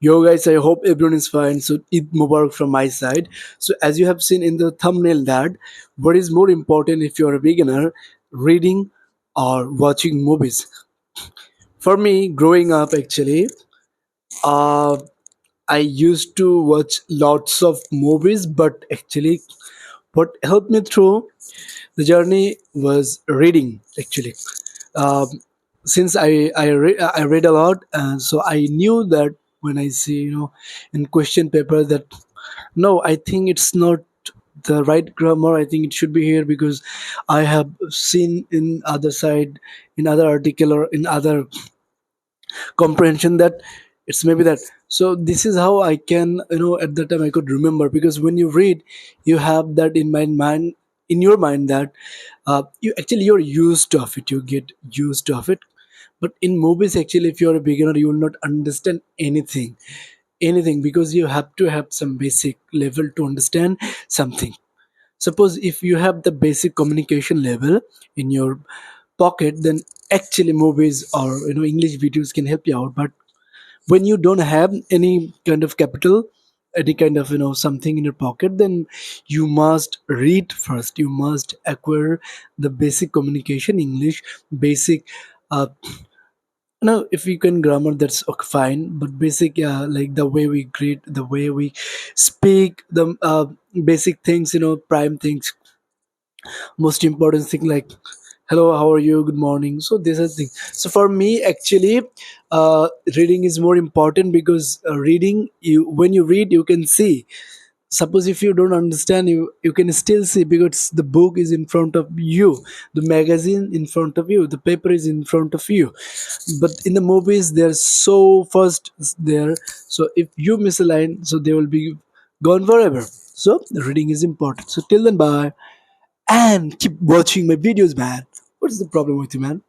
Yo guys, I hope everyone is fine. So Eid Mubarak from my side. So as you have seen in the thumbnail that what is more important if you're a beginner, reading or watching movies? For me, growing up actually, uh, I used to watch lots of movies, but actually what helped me through the journey was reading actually. Um, since I read a lot, so I knew that when I see in question paper that no, I think it's not the right grammar. I think it should be here because I have seen in other side, in other article or in other comprehension that it's maybe that. So this is how I can at that time I could remember, because when you read you have that in my mind, in your mind, that you're used to of it, you get used to of it. But in movies actually, if you're a beginner, you will not understand anything because you have to have some basic level to understand something. Suppose if you have the basic communication level in your pocket, then actually movies or English videos can help you out. But when you don't have any kind of capital, any kind of something in your pocket, then you must read first, you must acquire the basic communication English, basic uh, no, if you can grammar, that's okay, fine. But basic, like the way we greet, the way we speak, the basic things, prime things, most important thing like hello, how are you, good morning. So these are things. So for me actually, reading is more important because reading, you when you read you can see. Suppose if you don't understand, you can still see because the book is in front of you, the magazine in front of you, the paper is in front of you. But in the movies they're so fast there, so if you miss a line, so they will be gone forever. So reading is important. So till then, bye, and keep watching my videos, man. What is the problem with you, man?